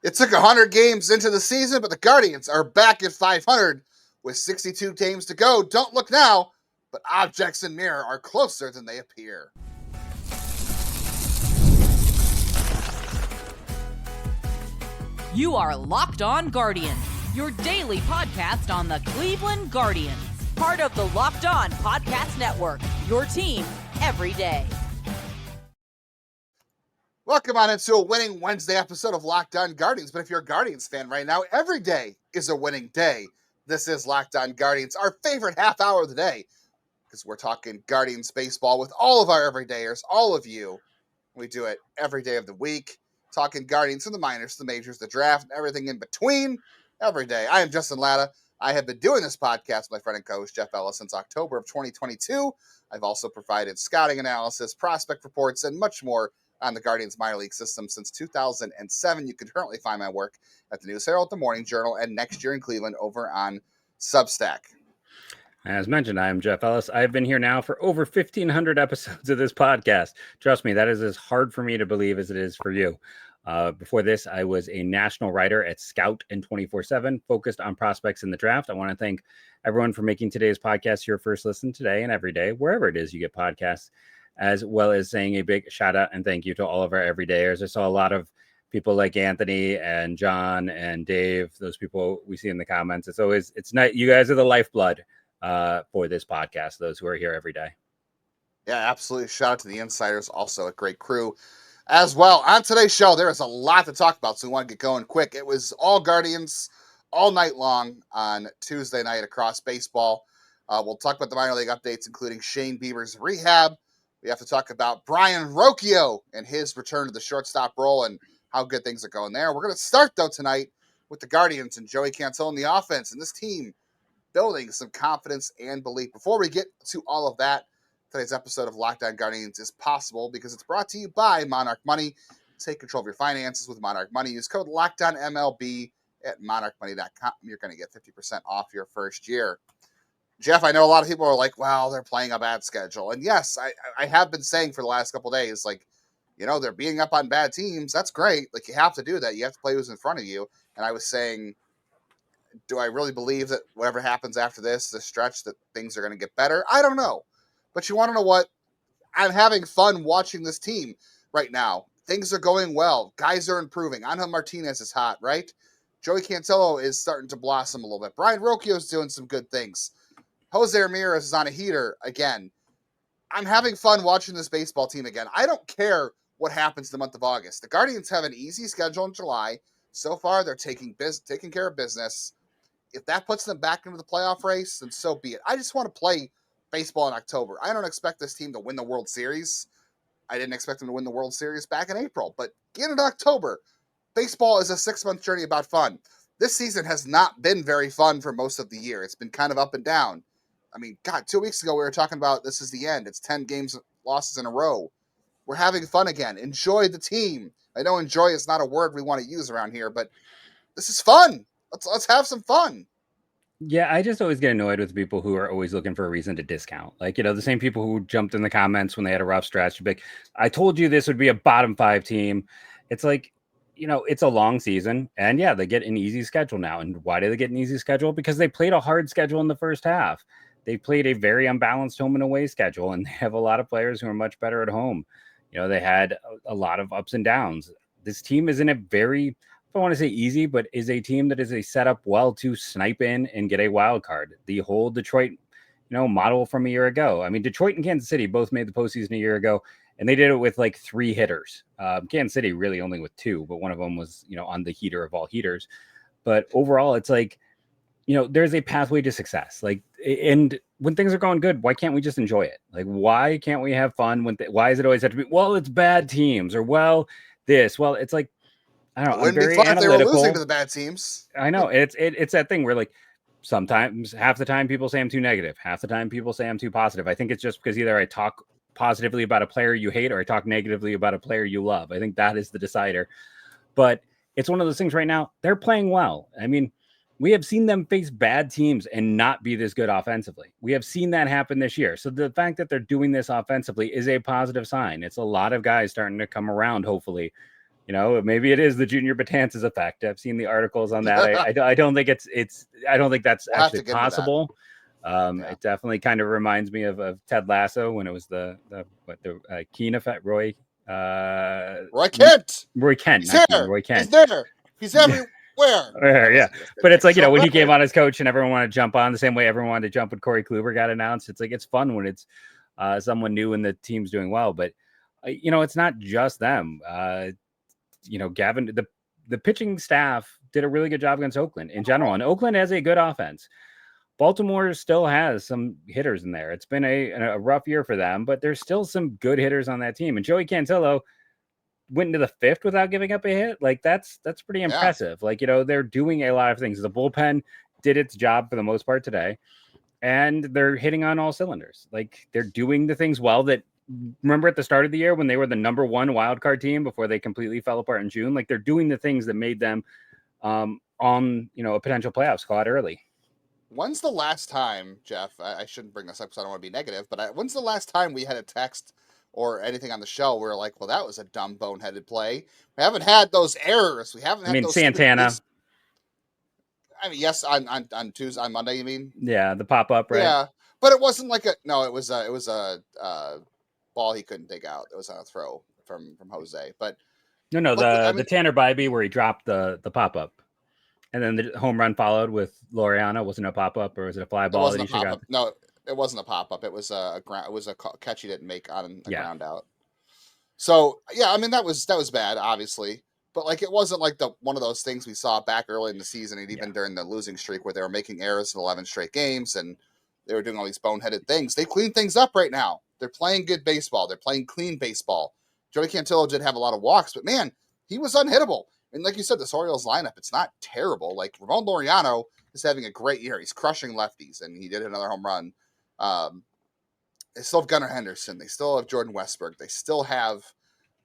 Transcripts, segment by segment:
It took 100 games into the season, but the Guardians are back at 500 with 62 games to go. Don't look now, but objects in mirror are closer than they appear. You are Locked On Guardians, your daily podcast on the Cleveland Guardians. Part of the Locked On Podcast Network, your team every day. Welcome on into a winning Wednesday episode of Locked On Guardians. But if you're a Guardians fan right now, every day is a winning day. This is Locked On Guardians, our favorite half hour of the day, because we're talking Guardians baseball with all of our everydayers, all of you. We do it every day of the week, talking Guardians from the minors, the majors, the draft, and everything in between every day. I am Justin Lada. I have been doing this podcast with my friend and coach, Jeff Ellis, since October of 2022. I've also provided scouting analysis, prospect reports, and much more on the Guardians minor league system since 2007. You can currently find my work at the News Herald, the Morning Journal, and Next Year in Cleveland over on Substack. As mentioned, I am Jeff Ellis. I've been here now for over 1,500 episodes of this podcast. Trust me, that is as hard for me to believe as it is for you. Before this, I was a national writer at Scout and 24/7, focused on prospects in the draft. I want to thank everyone for making today's podcast your first listen today and every day, wherever it is you get podcasts, as well as saying a big shout out and thank you to all of our everydayers. I saw a lot of people like Anthony and John and Dave, those people we see in the comments. It's nice. You guys are the lifeblood for this podcast, those who are here every day. Yeah, absolutely. Shout out to the insiders, also a great crew as well. On today's show, there is a lot to talk about, so we want to get going quick. It was all Guardians all night long on Tuesday night across baseball. We'll talk about the minor league updates, including Shane Bieber's rehab. We have to talk about Brayan Rocchio and his return to the shortstop role and how good things are going there. We're going to start, though, tonight with the Guardians and Joey Cantillo in the offense and this team building some confidence and belief. Before we get to all of that, today's episode of Locked On Guardians is possible because it's brought to you by Monarch Money. Take control of your finances with Monarch Money. Use code LOCKEDONMLB at monarchmoney.com. You're going to get 50% off your first year. Jeff, I know a lot of people are like, well, they're playing a bad schedule. And yes, I have been saying for the last couple of days, like, you know, they're beating up on bad teams. That's great. Like, you have to do that. You have to play who's in front of you. And I was saying, do I really believe that whatever happens after this stretch, that things are going to get better? I don't know. But you want to know what? I'm having fun watching this team right now. Things are going well. Guys are improving. Angel Martinez is hot, right? Joey Cantillo is starting to blossom a little bit. Brayan Rocchio is doing some good things. Jose Ramirez is on a heater again. I'm having fun watching this baseball team again. I don't care what happens the month of August. The Guardians have an easy schedule in July. So far, they're taking care of business. If that puts them back into the playoff race, then so be it. I just want to play baseball in October. I don't expect this team to win the World Series. I didn't expect them to win the World Series back in April. But get into October. Baseball is a 6-month journey about fun. This season has not been very fun for most of the year. It's been kind of up and down. I mean, God, 2 weeks ago we were talking about this is the end. It's 10 games losses in a row. We're having fun again. Enjoy the team. I know enjoy is not a word we want to use around here, but this is fun. Let's have some fun. Yeah, I just always get annoyed with people who are always looking for a reason to discount. Like, you know, the same people who jumped in the comments when they had a rough stretch. Like, I told you this would be a bottom 5 team. It's like, you know, it's a long season. And yeah, they get an easy schedule now. And why do they get an easy schedule? Because they played a hard schedule in the first half. They played a very unbalanced home and away schedule, and they have a lot of players who are much better at home. You know, they had a lot of ups and downs. This team is in a very, I don't want to say easy, but is a team that is a setup well to snipe in and get a wild card. The whole Detroit, model from a year ago. I mean, Detroit and Kansas City both made the postseason a year ago, and they did it with like 3 hitters. Kansas City really only with 2, but one of them was, on the heater of all heaters. But overall, it's like, there's a pathway to success. Like, and when things are going good, why can't we just enjoy it? Like, why can't we have fun why does it always have to be, well, it's bad teams or it's like, I don't know. It wouldn't be fun if they were losing to the bad teams. I know. It's that thing where, like, sometimes half the time people say I'm too negative. Half the time people say I'm too positive. I think it's just because either I talk positively about a player you hate or I talk negatively about a player you love. I think that is the decider. But it's one of those things right now. They're playing well. I mean, we have seen them face bad teams and not be this good offensively. We have seen that happen this year. So the fact that they're doing this offensively is a positive sign. It's a lot of guys starting to come around, hopefully, maybe it is the Junior Betances effect. I've seen the articles on that. I don't think I don't think that's We'll have to actually get into that. possible. Yeah. It definitely kind of reminds me of Ted Lasso when it was the Keene effect. Roy Kent. Roy Kent, He's not here. Keene, Roy Kent. He's there. He's everywhere. Yeah, but it's like, when he came on. on as coach and everyone wanted to jump on the same way everyone wanted to jump when Corey Kluber got announced. It's like, it's fun when it's someone new and the team's doing well, but it's not just them. Gavin, the pitching staff did a really good job against Oakland in general, and Oakland has a good offense. Baltimore still has some hitters in there. It's been a rough year for them, but there's still some good hitters on that team. And Joey Cantillo went into the fifth without giving up a hit. Like, that's pretty impressive. Yeah. Like, they're doing a lot of things. The bullpen did its job for the most part today, and they're hitting on all cylinders. Like, they're doing the things well that, remember at the start of the year when they were the number one wild card team before they completely fell apart in June? Like, they're doing the things that made them on a potential playoff squad early. When's the last time, Jeff? I shouldn't bring this up because I don't want to be negative, but when's the last time we had a text or anything on the show where we're like, well, that was a dumb boneheaded play? We haven't had those errors. We haven't had those Santana. Yes, on Tuesday, on Monday, you mean? Yeah, the pop up, right? Yeah, but it wasn't like it was a ball he couldn't dig out. It was on a throw from Jose. But no, the Tanner Bybee where he dropped the pop up. And then the home run followed with Laureano. Wasn't a pop up, or was it a fly ball? It wasn't a pop up. No, it wasn't a pop up. It was a catch he didn't make on a ground out. So yeah, that was bad, obviously. But like, it wasn't like one of those things we saw back early in the season, and even during the losing streak where they were making errors in 11 straight games and they were doing all these boneheaded things. They cleaned things up right now. They're playing good baseball. They're playing clean baseball. Joey Cantillo did have a lot of walks, but man, he was unhittable. And like you said, this Orioles lineup, it's not terrible. Like, Ramon Laureano is having a great year. He's crushing lefties, and he did another home run. They still have Gunnar Henderson. They still have Jordan Westberg. They still have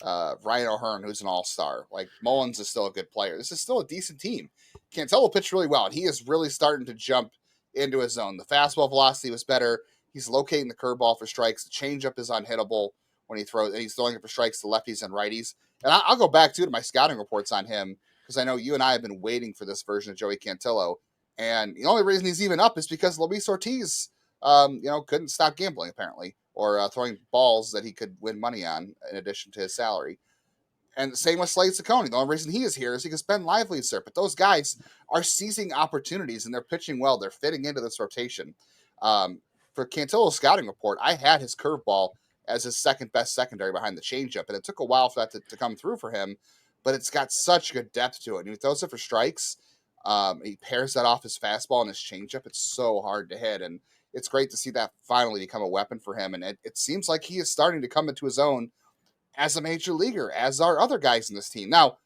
Ryan O'Hearn, who's an all-star. Like, Mullins is still a good player. This is still a decent team. Cantillo pitched really well, and he is really starting to jump into his zone. The fastball velocity was better. He's locating the curveball for strikes. The changeup is unhittable when he throws, and he's throwing it for strikes to lefties and righties. And I'll go back to my scouting reports on him, because I know you and I have been waiting for this version of Joey Cantillo. And the only reason he's even up is because Luis Ortiz, couldn't stop gambling, apparently, or throwing balls that he could win money on in addition to his salary. And the same with Slade Ciccone. The only reason he is here is because Ben Lively is there. But those guys are seizing opportunities, and they're pitching well. They're fitting into this rotation. For Cantillo's scouting report, I had his curveball as his second best secondary behind the changeup, and it took a while for that to come through for him, but it's got such good depth to it. And he throws it for strikes. He pairs that off his fastball and his changeup. It's so hard to hit, and it's great to see that finally become a weapon for him. And it seems like he is starting to come into his own as a major leaguer, as are other guys in this team. Now,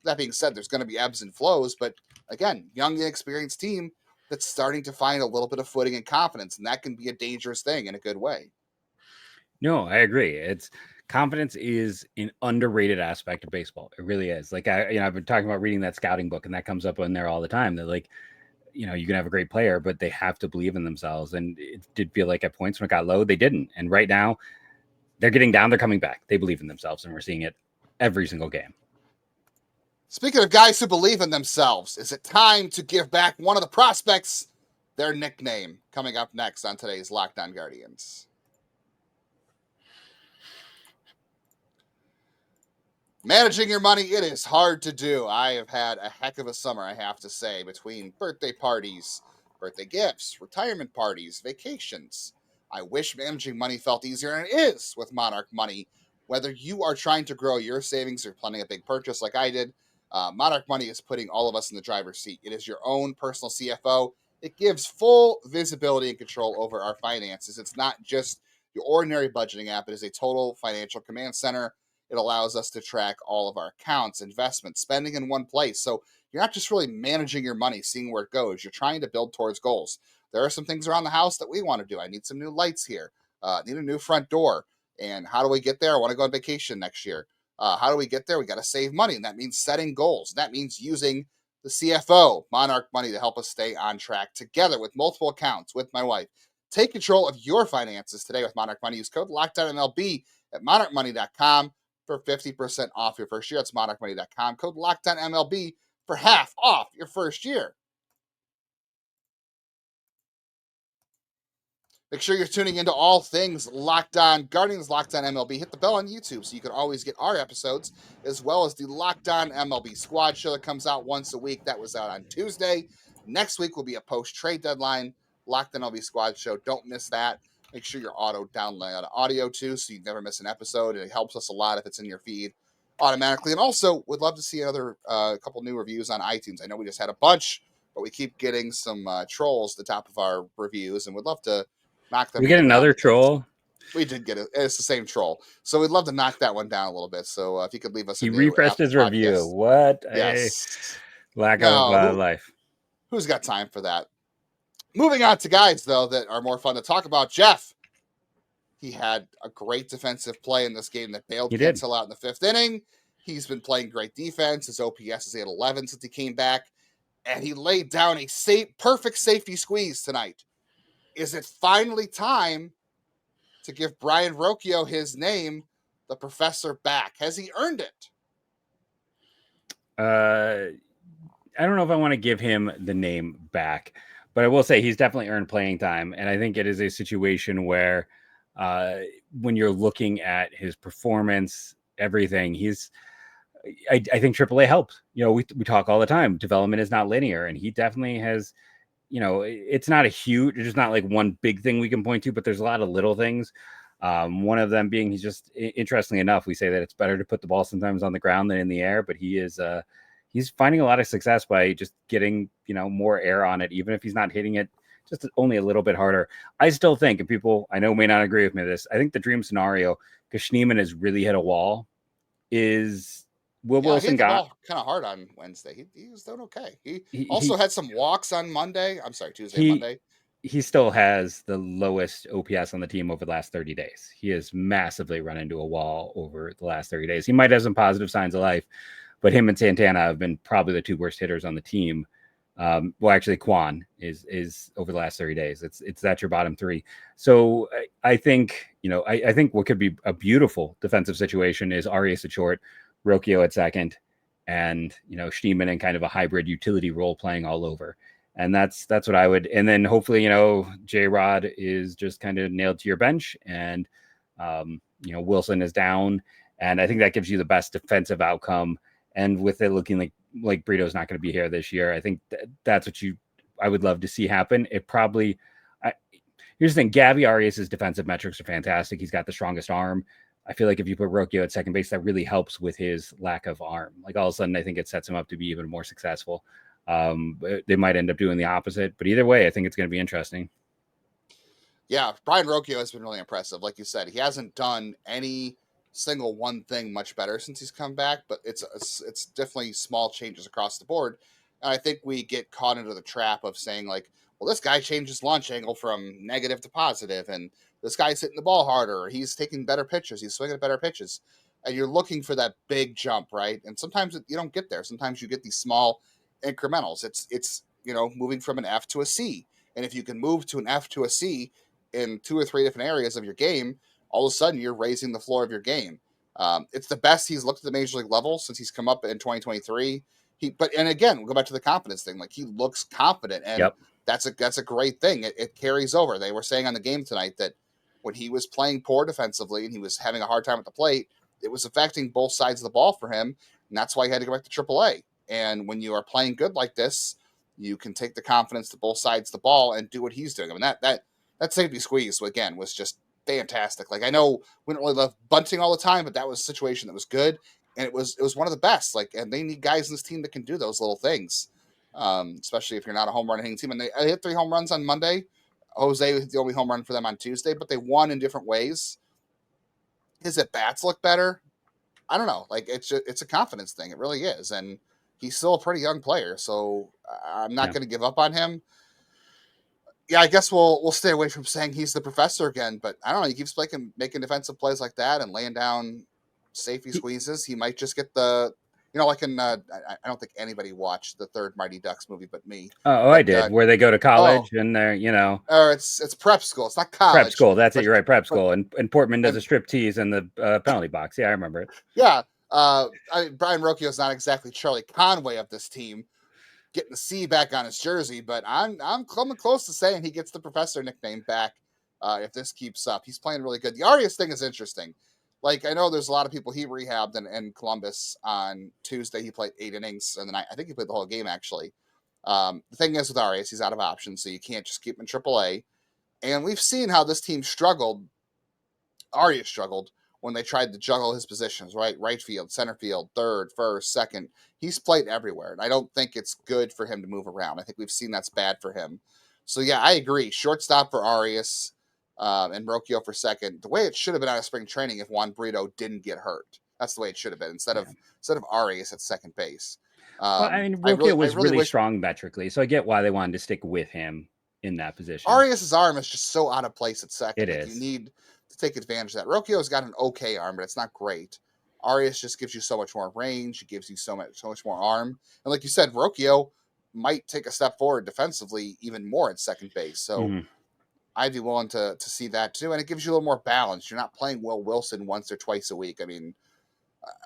that being said, there's going to be ebbs and flows, but again, young, inexperienced team that's starting to find a little bit of footing and confidence, and that can be a dangerous thing in a good way. No, I agree. Confidence is an underrated aspect of baseball. It really is. Like, I've been talking about reading that scouting book, and that comes up in there all the time. That, like, you can have a great player, but they have to believe in themselves. And it did feel like at points when it got low, they didn't. And right now, they're getting down. They're coming back. They believe in themselves, and we're seeing it every single game. Speaking of guys who believe in themselves, is it time to give back one of the prospects their nickname? Coming up next on today's Locked On Guardians. Managing your money, it is hard to do. I have had a heck of a summer, I have to say, between birthday parties, birthday gifts, retirement parties, vacations. I wish managing money felt easier, and it is with Monarch Money. Whether you are trying to grow your savings or planning a big purchase like I did, Monarch Money is putting all of us in the driver's seat. It is your own personal CFO. It gives full visibility and control over our finances. It's not just your ordinary budgeting app. It is a total financial command center. It allows us to track all of our accounts, investments, spending in one place. So you're not just really managing your money, seeing where it goes. You're trying to build towards goals. There are some things around the house that we want to do. I need some new lights here. Need a new front door. And how do we get there? I want to go on vacation next year. How do we get there? We got to save money. And that means setting goals. That means using the CFO, Monarch Money, to help us stay on track together with multiple accounts with my wife. Take control of your finances today with Monarch Money. Use code LOCKEDONMLB at monarchmoney.com. for 50% off your first year. That's monarchmoney.com. Code LOCKEDONMLB for half off your first year. Make sure you're tuning into all things Locked On Guardians, Locked On MLB. Hit the bell on YouTube so you can always get our episodes, as well as the Locked On MLB Squad show that comes out once a week. That was out on Tuesday. Next week will be a post-trade deadline Locked On MLB Squad show. Don't miss that. Make sure you're auto-downloading audio, too, so you never miss an episode. And it helps us a lot if it's in your feed automatically. And also, would love to see another couple new reviews on iTunes. I know we just had a bunch, but we keep getting some trolls at the top of our reviews, and would love to knock them We get down. another troll. We did get it. It's the same troll. So we'd love to knock that one down a little bit. So if you could leave us He refreshed his podcast. review. What Yes. lack of life. Who's got time for that? Moving on to guys, though, that are more fun to talk about. Jeff. He had a great defensive play in this game that bailed Cantillo out in the 5th inning. He's been playing great defense. His OPS is at 11 since he came back. And he laid down a perfect safety squeeze tonight. Is it finally time to give Brayan Rocchio his name, the professor, back? Has he earned it? I don't know if I want to give him the name back, but I will say he's definitely earned playing time. And I think it is a situation where when you're looking at his performance, everything, I think AAA helps. We talk all the time. Development is not linear, and he definitely has. It's not there's not like one big thing we can point to, but there's a lot of little things. One of them being, he's just, interestingly enough, we say that it's better to put the ball sometimes on the ground than in the air, but he's finding a lot of success by just getting, more air on it, even if he's not hitting it just only a little bit harder. I still think, and people I know may not agree with me with this, I think the dream scenario, because Schneemann has really hit a wall, is Will Wilson got kind of hard on Wednesday. He was doing okay. He also had some walks on Monday. I'm sorry, Monday. He still has the lowest OPS on the team over the last 30 days. He has massively run into a wall over the last 30 days. He might have some positive signs of life, but him and Santana have been probably the two worst hitters on the team. Well, actually, Kwan is over the last 30 days. That's your bottom three. So I think, I think what could be a beautiful defensive situation is Arias at short, Rocchio at second, and Schneemann in kind of a hybrid utility role playing all over. And that's what I would. And then hopefully, J-Rod is just kind of nailed to your bench, and Wilson is down, and I think that gives you the best defensive outcome. And with it looking like Brito's not going to be here this year, I think that's what I would love to see happen. It probably. Here's the thing: Gabby Arias' defensive metrics are fantastic. He's got the strongest arm. I feel like if you put Rocchio at second base, that really helps with his lack of arm. Like all of a sudden, I think it sets him up to be even more successful. They might end up doing the opposite, but either way, I think it's going to be interesting. Yeah, Brayan Rocchio has been really impressive. Like you said, he hasn't done any single one thing much better since he's come back, but it's definitely small changes across the board. And I think we get caught into the trap of saying like, well, this guy changed his launch angle from negative to positive, and this guy's hitting the ball harder, or he's taking better pitches, he's swinging at better pitches. And you're looking for that big jump, right? And sometimes you don't get there. Sometimes you get these small incrementals. It's moving from an F to a C. And if you can move to an F to a C in 2 or 3 different areas of your game, all of a sudden you're raising the floor of your game. It's the best he's looked at the major league level since he's come up in 2023. And again, we'll go back to the confidence thing. Like, he looks confident, and yep. That's a great thing. It carries over. They were saying on the game tonight that when he was playing poor defensively and he was having a hard time at the plate, it was affecting both sides of the ball for him, and that's why he had to go back to AAA. And when you are playing good like this, you can take the confidence to both sides of the ball and do what he's doing. I mean, that safety squeeze, again, was just fantastic. Like, I know we don't really love bunting all the time, but that was a situation that was good, and it was one of the best. Like, and they need guys in this team that can do those little things, especially if you're not a home run hitting team. And they hit 3 home runs on Monday. Jose was the only home run for them on Tuesday, but they won in different ways. His at-bats look better. I don't know. Like, it's a confidence thing. It really is. And he's still a pretty young player, so I'm not going to give up on him. Yeah, I guess we'll stay away from saying he's the professor again, but I don't know. He keeps making defensive plays like that and laying down safety squeezes. He might just get the like in I don't think anybody watched the third Mighty Ducks movie but me. Oh, I did. Where they go to college and they're, or it's prep school. It's not college. Prep school. That's it. You're right. Prep but- school. And Portman does a strip tease in the penalty box. Yeah, I remember it. Yeah. Brayan Rocchio is not exactly Charlie Conway of this team, getting the C back on his jersey, but I'm coming close to saying he gets the professor nickname back if this keeps up. He's playing really good. The Arias thing is interesting. Like, I know there's a lot of people he rehabbed in Columbus on Tuesday. He played 8 innings, and then I think he played the whole game, actually. The thing is with Arias, he's out of options, so you can't just keep him in AAA. And we've seen how this team struggled. Arias struggled when they tried to juggle his positions, right? Right field, center field, third, first, second. He's played everywhere, and I don't think it's good for him to move around. I think we've seen that's bad for him. So, yeah, I agree. Shortstop for Arias and Rocchio for second. The way it should have been out of spring training if Juan Brito didn't get hurt. That's the way it should have been, instead of Arias at second base. Well, I mean, Rocchio was really strong metrically, so I get why they wanted to stick with him in that position. Arias' arm is just so out of place at second. It is. You need to take advantage of that. Rocchio's got an okay arm, but it's not great. Arias just gives you so much more range. He gives you so much more arm. And like you said, Rocchio might take a step forward defensively even more at second base. So I'd be willing to see that too. And it gives you a little more balance. You're not playing Will Wilson once or twice a week. I mean,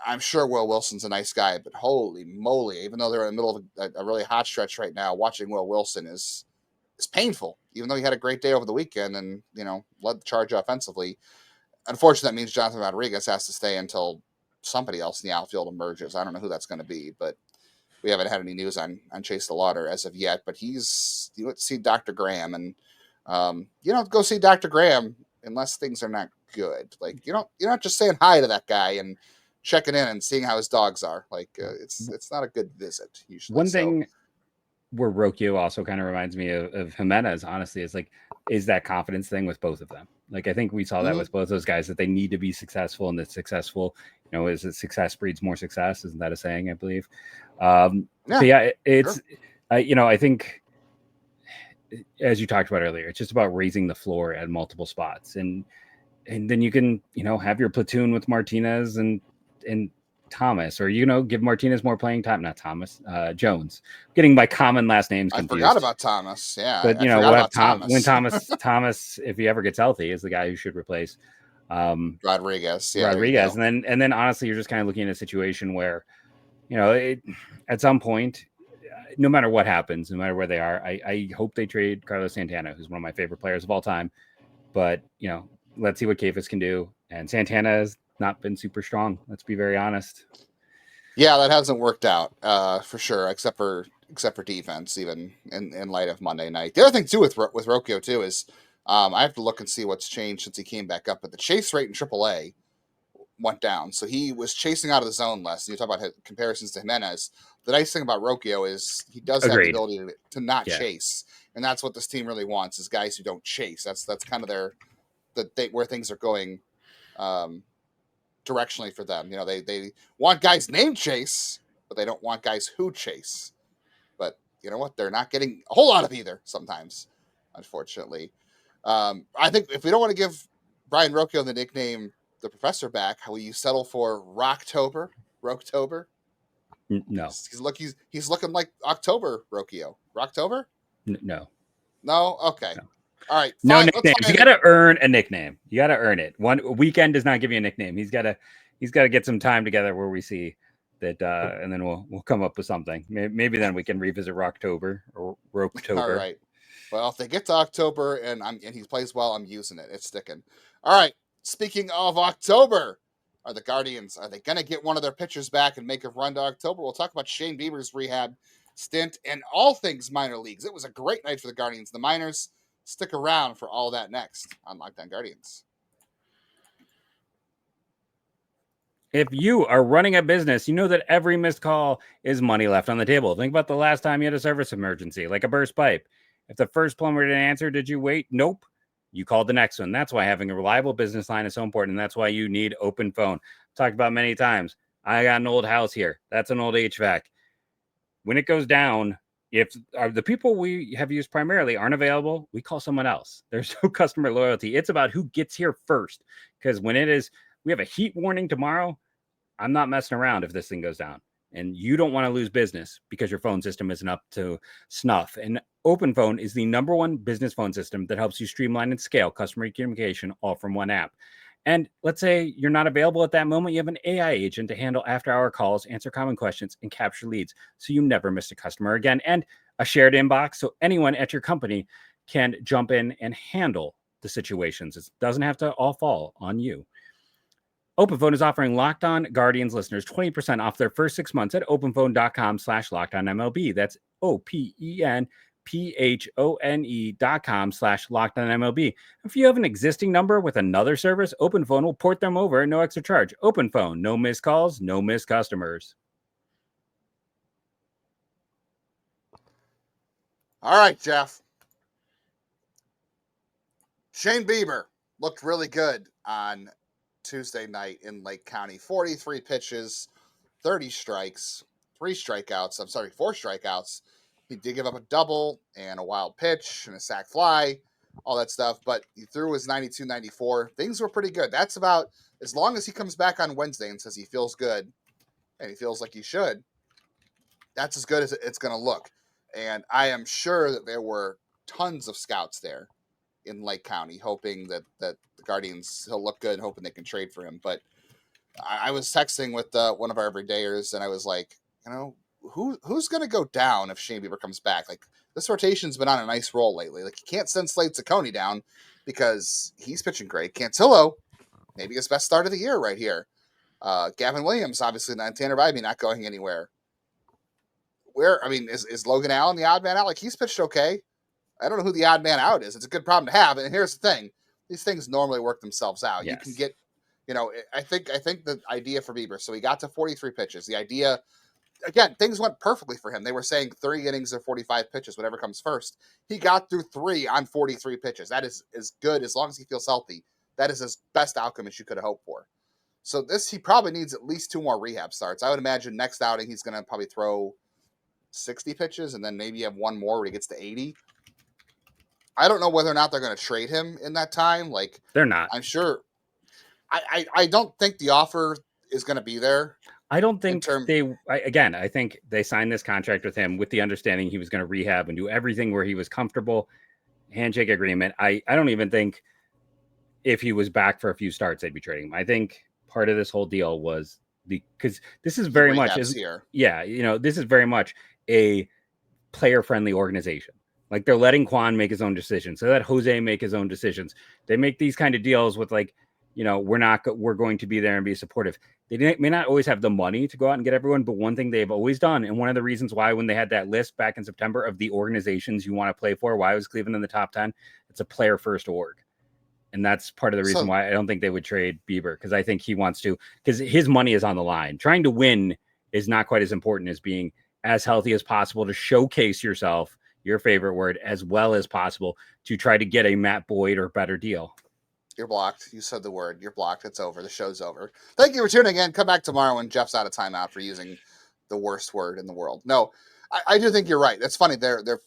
I'm sure Will Wilson's a nice guy, but holy moly, even though they're in the middle of a really hot stretch right now, watching Will Wilson is painful, even though he had a great day over the weekend and, led the charge offensively. Unfortunately, that means Jonathan Rodriguez has to stay until somebody else in the outfield emerges. I don't know who that's going to be, but we haven't had any news on Chase the Lauder as of yet, but you went to see Dr. Graham, and you don't go see Dr. Graham unless things are not good. Like, you're not just saying hi to that guy and checking in and seeing how his dogs are. Like, it's not a good visit usually. One thing where Rocchio also kind of reminds me of Jimenez, honestly, is that confidence thing with both of them. Like, I think we saw that with both those guys, that they need to be successful, and that successful, is it success breeds more success? Isn't that a saying, I believe? It's, sure. I think, as you talked about earlier, it's just about raising the floor at multiple spots. And then you can, have your platoon with Martinez and Thomas, or give Martinez more playing time. Not Thomas, Jones. Getting my common last names confused. I forgot about Thomas. Yeah, but we'll have Thomas, if he ever gets healthy, is the guy who should replace Rodriguez. Yeah, Rodriguez, and then honestly, you're just kind of looking at a situation where, at some point, no matter what happens, no matter where they are, I hope they trade Carlos Santana, who's one of my favorite players of all time. But let's see what Kefis can do. And Santana has not been super strong. Let's be very honest. Yeah, that hasn't worked out for sure, except for defense, even in light of Monday night. The other thing too with Rocchio too is I have to look and see what's changed since he came back up. But the chase rate in AAA went down, so he was chasing out of the zone less. You talk about comparisons to Jimenez. The nice thing about Rocchio is he does have the ability to not chase, and that's what this team really wants, is guys who don't chase. That's kind of where things are going. Directionally for them, they want guys named Chase, but they don't want guys who chase. But you know what? They're not getting a whole lot of either sometimes, unfortunately. I think if we don't want to give Brayan Rocchio the nickname the Professor back, how will you settle for Rocktober? No, he's looking like October Rocchio. Rocktober? No. Okay. No. All right. Fine. No nicknames. You got to earn a nickname. You got to earn it. One weekend does not give you a nickname. He's got to get some time together where we see that, and then we'll come up with something. Maybe then we can revisit Rocktober or Rocktober. All right. Well, if they get to October and he plays well, I'm using it. It's sticking. All right. Speaking of October, are the Guardians, are they going to get one of their pitchers back and make a run to October? We'll talk about Shane Bieber's rehab stint and all things minor leagues. It was a great night for the Guardians. The minors. Stick around for all that next on Locked On Guardians. If you are running a business, you know that every missed call is money left on the table. Think about the last time you had a service emergency, like a burst pipe. If the first plumber didn't answer, did you wait? Nope. You called the next one. That's why having a reliable business line is so important. And that's why you need Open Phone. Talked about many times. I got an old house here. That's an old HVAC. When it goes down, if the people we have used primarily aren't available, we call someone else. There's no customer loyalty. It's about who gets here first. Because when we have a heat warning tomorrow, I'm not messing around if this thing goes down. and you don't want to lose business because your phone system isn't up to snuff. And OpenPhone is the #1 business phone system that helps you streamline and scale customer communication all from one app. And let's say you're not available at that moment, you have an AI agent to handle after-hour calls, answer common questions, and capture leads, so you never miss a customer again. And a shared inbox, so anyone at your company can jump in and handle the situations. It doesn't have to all fall on you. OpenPhone is offering Locked On Guardians listeners 20% off their first 6 months at openphone.com/LockedOnMLB. That's OPENPHONE.com/LockedOnMLB. If you have an existing number with another service, OpenPhone will port them over at no extra charge. OpenPhone, no missed calls, no missed customers. All right, Jeff. Shane Bieber looked really good on Tuesday night in Lake County. 43 pitches, 30 strikes, 4 strikeouts. He did give up a double and a wild pitch and a sac fly, all that stuff, but he threw his 92, 94. Things were pretty good. That's about, as long as he comes back on Wednesday and says he feels good and he feels like he should, that's as good as it's going to look. And I am sure that there were tons of scouts there in Lake County, hoping that the Guardians, he'll look good and hoping they can trade for him. But I was texting with one of our everydayers, and I was like, who's going to go down if Shane Bieber comes back? Like, this rotation's been on a nice roll lately. Like, you can't send Slade Ciccone down because he's pitching great. Cantillo, maybe his best start of the year right here. Gavin Williams, obviously, and Tanner Bybee not going anywhere. Is Logan Allen the odd man out? Like, he's pitched okay. I don't know who the odd man out is. It's a good problem to have. And here's the thing. These things normally work themselves out. Yes. You can get, I think the idea for Bieber, so he got to 43 pitches. The idea, again, things went perfectly for him. They were saying 30 innings or 45 pitches, whatever comes first. He got through 3 on 43 pitches. That is as good as long as he feels healthy. That is his best outcome as you could have hoped for. So he probably needs at least 2 more rehab starts. I would imagine next outing he's going to probably throw 60 pitches and then maybe have 1 more where he gets to 80. I don't know whether or not they're going to trade him in that time. Like, they're not. I'm sure. I don't think the offer is going to be there. I don't think I think they signed this contract with him with the understanding he was going to rehab and do everything where he was comfortable. Handshake agreement. I don't even think if he was back for a few starts, they'd be trading him. I think part of this whole deal was because this is very much this is very much a player-friendly organization. Like, they're letting Quan make his own decisions. So let Jose make his own decisions. They make these kind of deals with, like, we're going to be there and be supportive. They may not always have the money to go out and get everyone, but one thing they've always done, and one of the reasons why when they had that list back in September of the organizations you want to play for, why was Cleveland in the top 10? It's a player-first org. And that's part of the reason why I don't think they would trade Bieber, because I think he wants to, because his money is on the line. Trying to win is not quite as important as being as healthy as possible to showcase yourself, your favorite word, as well as possible to try to get a Matt Boyd or better deal. You're blocked. You said the word. You're blocked. It's over. The show's over. Thank you for tuning in. Come back tomorrow when Jeff's out of timeout for using the worst word in the world. No, I do think you're right. That's funny. They're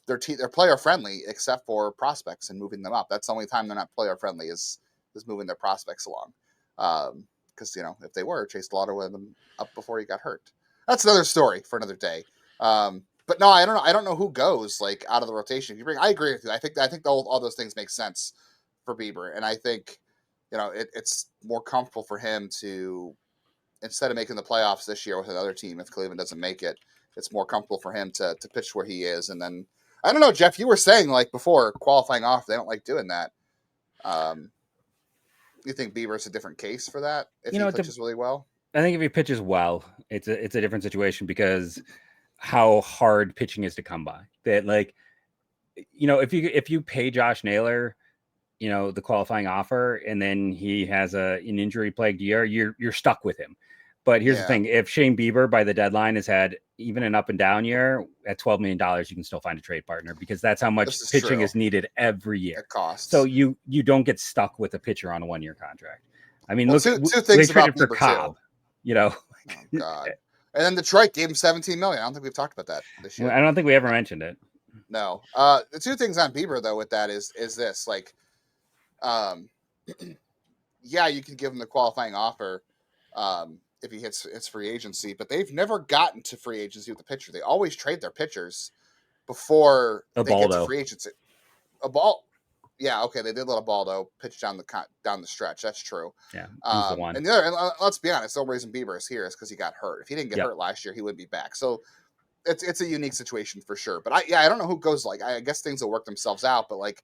player friendly except for prospects and moving them up. That's the only time they're not player friendly is moving their prospects along. Because if they were, Chase Lauder would have them up before he got hurt. That's another story for another day. But no, I don't know. I don't know who goes like out of the rotation. I agree with you. I think all those things make sense for Bieber, and I think it's more comfortable for him to, instead of making the playoffs this year with another team, if Cleveland doesn't make it, it's more comfortable for him to pitch where he is. And then I don't know, Jeff, you were saying like before qualifying off, they don't like doing that. You think Bieber's a different case for that if he pitches really well? I think if he pitches well, it's a different situation because how hard pitching is to come by. That, like, if you pay Josh Naylor, the qualifying offer, and then he has an injury plagued year, you're stuck with him. But here's the thing: if Shane Bieber by the deadline has had even an up and down year at $12 million, you can still find a trade partner because that's how much pitching is needed every year. It costs. So you don't get stuck with a pitcher on a 1-year contract. I mean, two things about Bieber, Cobb. Oh God. And then Detroit gave him $17 million. I don't think we've talked about that this year. I don't think we ever mentioned it. No. The 2 things on Bieber though with that is this, like, you can give him the qualifying offer if he hits free agency, but they've never gotten to free agency with the pitcher. They always trade their pitchers before they get to Ubaldo. free agency. A ball, yeah, okay, they did let Ubaldo pitch down the stretch. That's true. Yeah, he's the one. And the other, and let's be honest, the only reason Bieber is here is because he got hurt. If he didn't get Yep. hurt last year, he would be back. So it's a unique situation for sure. But I don't know who goes. Like, I guess things will work themselves out. But like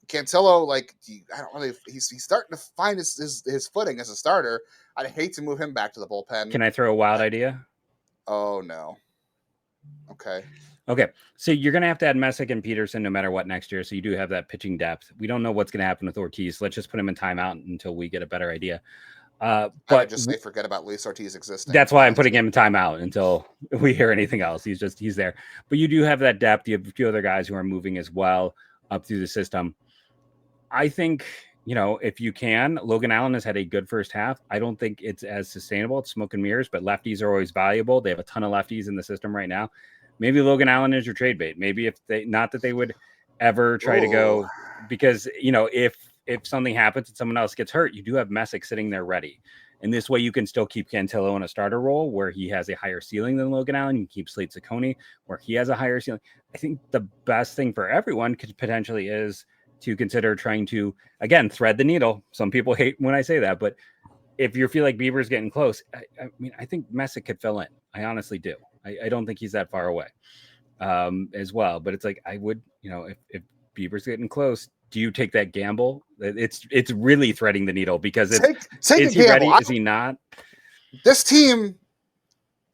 Cantillo, like, I don't really. He's starting to find his footing as a starter. I'd hate to move him back to the bullpen. Can I throw a wild idea? Oh no. Okay. Okay, so you're going to have to add Messick and Peterson no matter what next year. So you do have that pitching depth. We don't know what's going to happen with Ortiz. Let's just put him in timeout until we get a better idea. I would just say forget about Luis Ortiz existing. That's why I'm putting him in timeout until we hear anything else. He's there. But you do have that depth. You have a few other guys who are moving as well up through the system. I think, if you can, Logan Allen has had a good first half. I don't think it's as sustainable. It's smoke and mirrors, but lefties are always valuable. They have a ton of lefties in the system right now. Maybe Logan Allen is your trade bait. Maybe not that they would ever try to go, because, if something happens and someone else gets hurt, you do have Messick sitting there ready. And this way you can still keep Cantillo in a starter role where he has a higher ceiling than Logan Allen. You keep Slate Ciccone where he has a higher ceiling. I think the best thing for everyone could potentially is to consider trying to, again, thread the needle. Some people hate when I say that, but if you feel like Bieber's getting close, I think Messick could fill in. I honestly do. I don't think he's that far away as well. But it's like, I would, if Bieber's getting close, do you take that gamble? It's really threading the needle because is he ready? Is he not? This team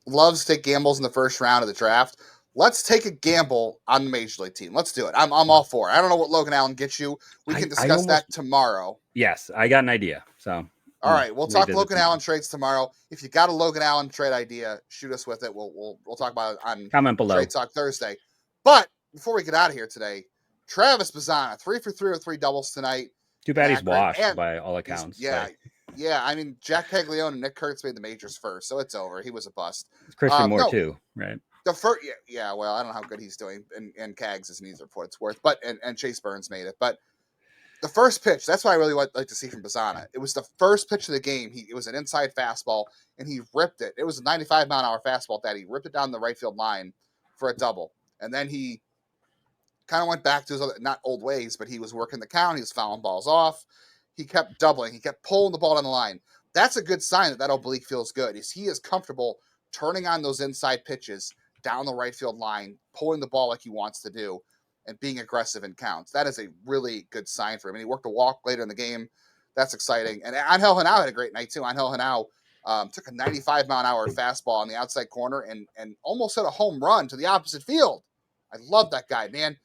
loves to take gambles in the first round of the draft. Let's take a gamble on the Major League team. Let's do it. I'm all for it. I don't know what Logan Allen gets you. We can discuss that tomorrow. Yes, I got an idea. So, all right, we'll talk Logan Allen trades tomorrow. If you got a Logan Allen trade idea, shoot us with it. We'll talk about it on comment below. Trade Talk Thursday. But before we get out of here today, Travis Bazzana, 3 for 3 with 3 doubles tonight. Too bad he's washed by all accounts. Yeah. I mean, Jack Caglione and Nick Kurtz made the majors first, so it's over. He was a bust. Christian Moore too, right? The first, well, I don't know how good he's doing, and Cags is neither for what it's worth, but and Chase Burns made it. But the first pitch, that's what I really like to see from Bazzana. It was the first pitch of the game. It was an inside fastball, and he ripped it. It was a 95-mile-an-hour fastball that he ripped it down the right field line for a double, and then he kind of went back to his other, not old ways, but he was working the count. He was fouling balls off. He kept doubling. He kept pulling the ball down the line. That's a good sign that oblique feels good. He is comfortable turning on those inside pitches down the right field line, pulling the ball like he wants to do, and being aggressive in counts. That is a really good sign for him. And he worked a walk later in the game. That's exciting. And Angel Henao had a great night too. Angel Henao took a 95-mile-an-hour fastball on the outside corner and almost hit a home run to the opposite field. I love that guy, man.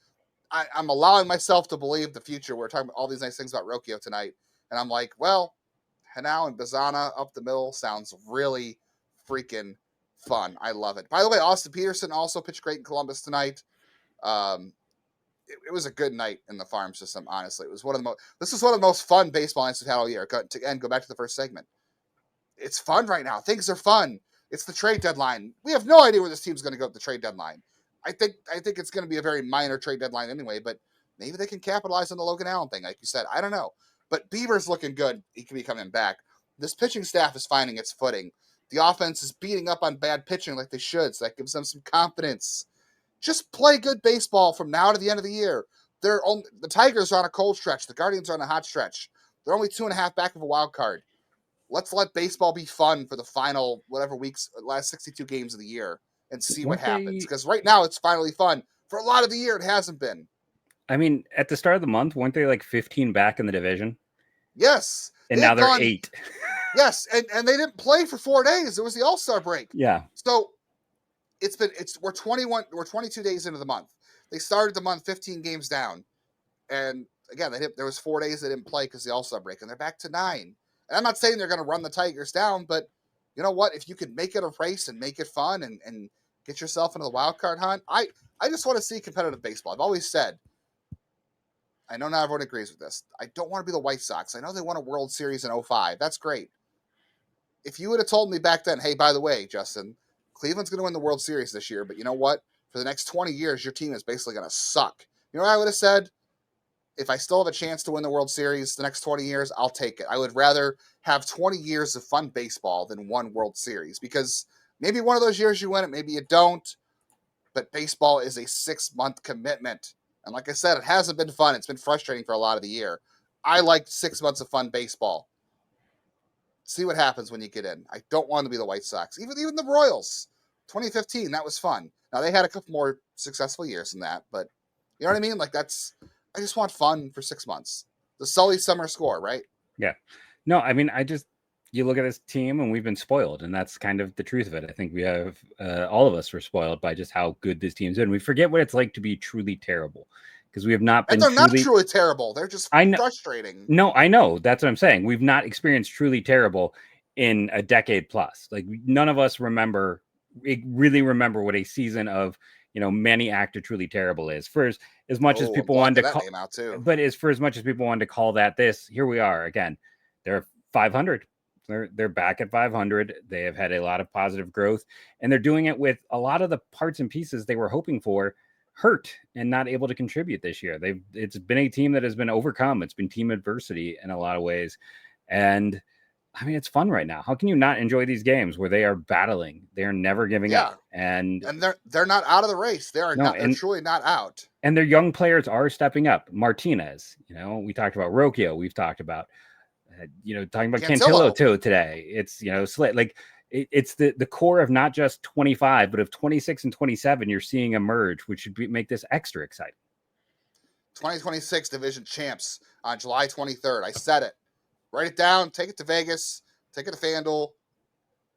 I'm allowing myself to believe the future. We're talking about all these nice things about Rocchio tonight. And I'm like, well, Henao and Bazzana up the middle sounds really freaking fun. I love it. By the way, Austin Peterson also pitched great in Columbus tonight. It was a good night in the farm system, honestly. It was this is one of the most fun baseball nights we've had all year. Go back to the first segment. It's fun right now. Things are fun. It's the trade deadline. We have no idea where this team's going to go at the trade deadline. I think it's going to be a very minor trade deadline anyway, but maybe they can capitalize on the Logan Allen thing, like you said. I don't know. But Bieber's looking good. He could be coming back. This pitching staff is finding its footing. The offense is beating up on bad pitching like they should, so that gives them some confidence. Just play good baseball from now to the end of the year. The Tigers are on a cold stretch. The Guardians are on a hot stretch. They're only 2.5 back of a wild card. Let's let baseball be fun for the final last 62 games of the year and see what happens. Because right now it's finally fun. For a lot of the year, it hasn't been. I mean, at the start of the month, weren't they like 15 back in the division? Yes. And now they're 8. Yes, and they didn't play for 4 days. It was the All-Star break. Yeah. So we're 22 days into the month. They started the month 15 games down. And again, there was 4 days they didn't play because of the All-Star break, and they're back to 9. And I'm not saying they're going to run the Tigers down, but you know what? If you could make it a race and make it fun and get yourself into the wild card hunt, I just want to see competitive baseball. I've always said, I know not everyone agrees with this. I don't want to be the White Sox. I know they won a World Series in 2005. That's great. If you would have told me back then, hey, by the way, Justin, Cleveland's going to win the World Series this year, but you know what? For the next 20 years, your team is basically going to suck. You know what I would have said? if I still have a chance to win the World Series the next 20 years, I'll take it. I would rather have 20 years of fun baseball than one World Series, because maybe one of those years you win it, maybe you don't. But baseball is a 6-month commitment. And like I said, it hasn't been fun. It's been frustrating for a lot of the year. I like 6 months of fun baseball. See what happens when you get in. I don't want to be the White Sox. Even the Royals. 2015, that was fun. Now, they had a couple more successful years than that, but you know what I mean? Like, I just want fun for 6 months. The Sully summer score, right? Yeah. No, I mean, you look at this team and we've been spoiled, and that's kind of the truth of it. I think we have, all of us were spoiled by just how good this team's been. We forget what it's like to be truly terrible, because we have not been. And they're not truly terrible. They're just frustrating. No, I know. That's what I'm saying. We've not experienced truly terrible in a decade plus. Like, none of us really remember what a season of, many actor truly terrible is. For as much as people wanted to call name out too. But for as much as people wanted to call that this, here we are again. They're 500. They're back at 500. They have had a lot of positive growth, and they're doing it with a lot of the parts and pieces they were hoping for hurt and not able to contribute this year. It's been a team that has been overcome. It's been team adversity in a lot of ways. And I mean, it's fun right now. How can you not enjoy these games where they are battling? They're never giving up. And they're not out of the race. They're truly not out. And their young players are stepping up. Martinez, we talked about Rocchio. We've talked about, talking about Cantillo too today. It's, like, it's the core of not just 25, but of 26 and 27 you're seeing emerge, which should make this extra exciting. 2026 division champs on July 23rd. I said it. Write it down. Take it to Vegas. Take it to FanDuel.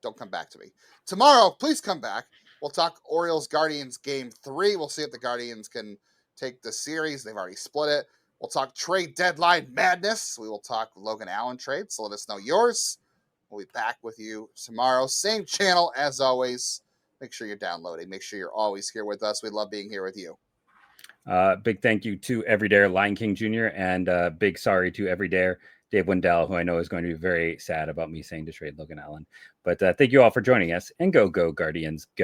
Don't come back to me. Tomorrow, please come back. We'll talk Orioles Guardians game 3. We'll see if the Guardians can take the series. They've already split it. We'll talk trade deadline madness. We will talk Logan Allen trade. So let us know yours. We'll be back with you tomorrow. Same channel as always. Make sure you're downloading. Make sure you're always here with us. We love being here with you. Big thank you to Everyday Lion King Jr. and big sorry to Everyday Dave Wendell, who I know is going to be very sad about me saying to trade Logan Allen. But thank you all for joining us, and go Guardians, go.